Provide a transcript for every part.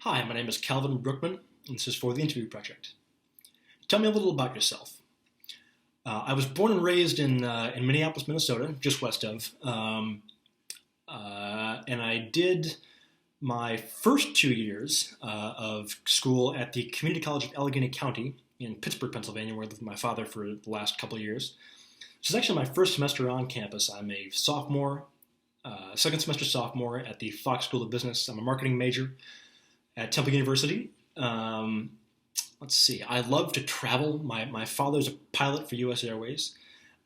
Hi, my name is Calvin Brookman, and this is for the Interview Project. Tell me a little about yourself. I was born and raised in Minneapolis, Minnesota, just west of, and I did my first 2 years of school at the Community College of Allegheny County in Pittsburgh, Pennsylvania, where I lived with my father for the last couple of years. This is actually my first semester on campus. I'm a sophomore, second semester sophomore at the Fox School of Business. I'm a marketing major at Temple University. Let's see. I love to travel. My father's a pilot for U.S. Airways,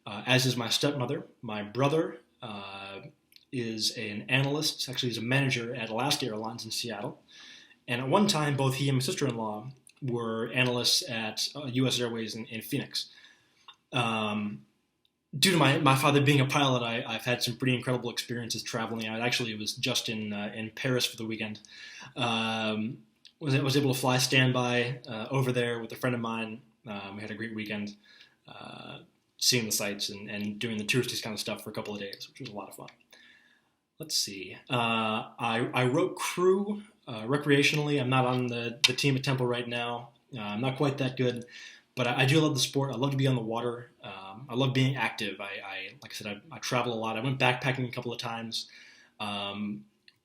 as is my stepmother. My brother is an analyst. Actually, he's a manager at Alaska Airlines in Seattle. And at one time, both he and my sister-in-law were analysts at U.S. Airways in Phoenix. Due to my father being a pilot, I've had some pretty incredible experiences traveling. I actually was just in Paris for the weekend. Was able to fly standby over there with a friend of mine. We had a great weekend seeing the sights and doing the touristy kind of stuff for a couple of days, which was a lot of fun. Let's see. I wrote crew recreationally. I'm not on the team at Temple right now. I'm not quite that good. But I do love the sport. I love to be on the water. I love being active. Like I said, I travel a lot. I went backpacking a couple of times.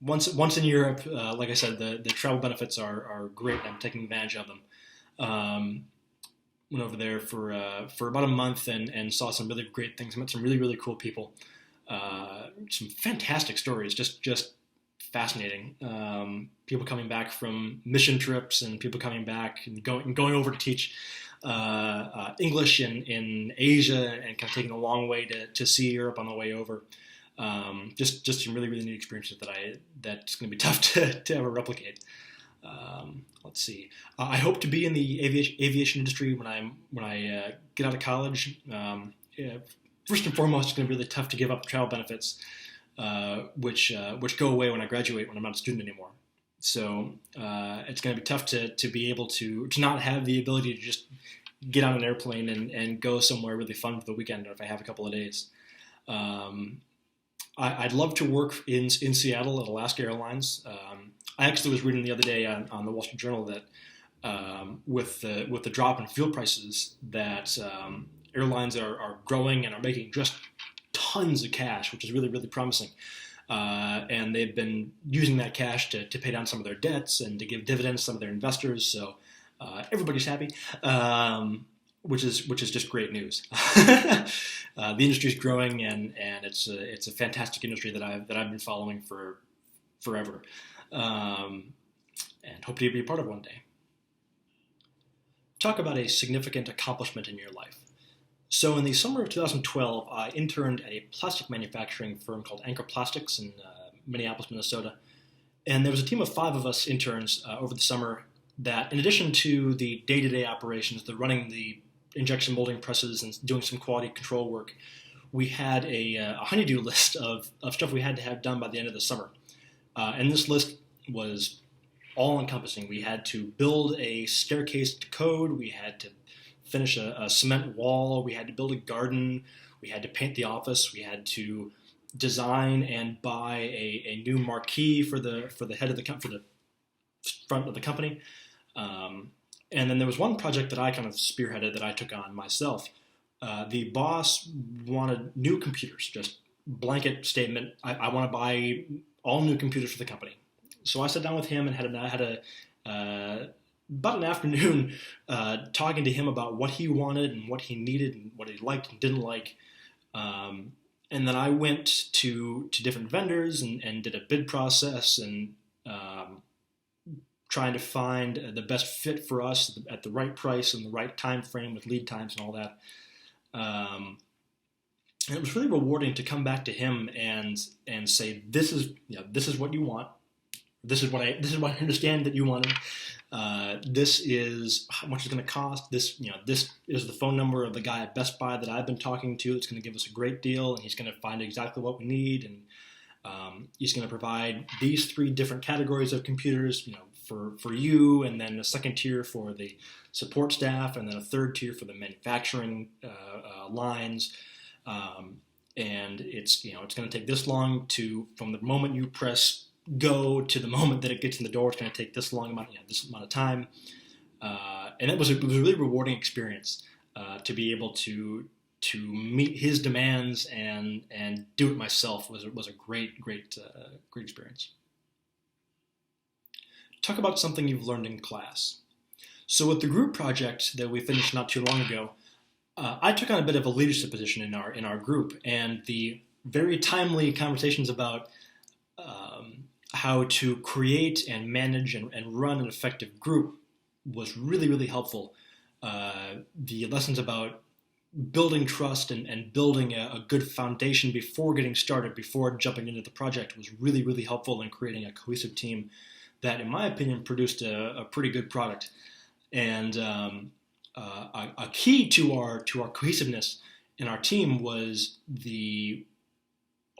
Once in Europe, like I said, the travel benefits are great. I'm taking advantage of them. Went over there for about a month and saw some really great things. Met some really cool people. Some fantastic stories. Just fascinating. People coming back from mission trips and people coming back and going over to teach English in Asia and kind of taking a long way to see Europe on the way over. Just some really neat experiences that's going to be tough to ever replicate. Let's see. I hope to be in the aviation industry when I get out of college. First and foremost, it's going to be really tough to give up the travel benefits, which go away when I graduate when I'm not a student anymore. So it's going to be tough to be able to not have the ability to just get on an airplane and go somewhere really fun for the weekend if I have a couple of days. I'd love to work in Seattle at Alaska Airlines. I actually was reading the other day on the Wall Street Journal that with the drop in fuel prices that airlines are growing and are making just tons of cash, which is really promising. And they've been using that cash to pay down some of their debts and to give dividends to some of their investors. So everybody's happy, which is just great news. The industry is growing, and it's a fantastic industry that I've been following for forever, and hope to be a part of one day. Talk about a significant accomplishment in your life. So in the summer of 2012, I interned at a plastic manufacturing firm called Anchor Plastics in Minneapolis, Minnesota. And there was a team of 5 of us interns over the summer that, in addition to the day-to-day operations, the running the injection molding presses and doing some quality control work, we had a honey-do list of stuff we had to have done by the end of the summer. And this list was all-encompassing. We had to build a staircase to code. We had to finish a cement wall. We had to build a garden. We had to paint the office. We had to design and buy a new marquee for the head of for the front of the company. And then there was one project that I kind of spearheaded that I took on myself. The boss wanted new computers, just blanket statement. I want to buy all new computers for the company. So I sat down with him and had about an afternoon talking to him about what he wanted and what he needed and what he liked and didn't like. And then I went to different vendors and did a bid process and trying to find the best fit for us at the right price and the right time frame with lead times and all that. And it was really rewarding to come back to him and say, this is what you want. This is what I understand that you wanted. This is how much it's going to cost. This is the phone number of the guy at Best Buy that I've been talking to. It's going to give us a great deal, and he's going to find exactly what we need. And he's going to provide these 3 different categories of computers, for you, and then a second tier for the support staff, and then a third tier for the manufacturing lines. And it's going to take this long from the moment you press go to the moment that it gets in the door. It's going to take this long amount, this amount of time, and it was a really rewarding experience to be able to meet his demands and do it myself was a great experience. Talk about something you've learned in class. So with the group project that we finished not too long ago, I took on a bit of a leadership position in our group, and the very timely conversations about how to create and manage and run an effective group was really helpful. The lessons about building trust and building a good foundation before getting started, before jumping into the project, was really helpful in creating a cohesive team that, in my opinion, produced a pretty good product. And a key to our cohesiveness in our team was the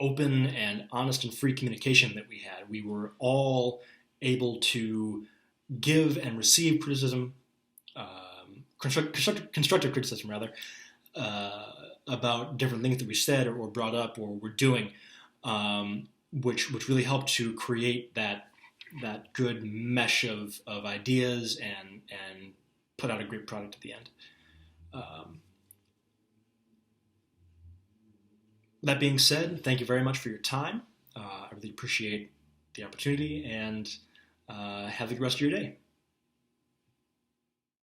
open and honest and free communication that we had. We were all able to give and receive criticism, constructive criticism rather, about different things that we said or brought up or were doing, which really helped to create that good mesh of ideas and put out a great product at the end. That being said, thank you very much for your time. I really appreciate the opportunity, and have a good rest of your day.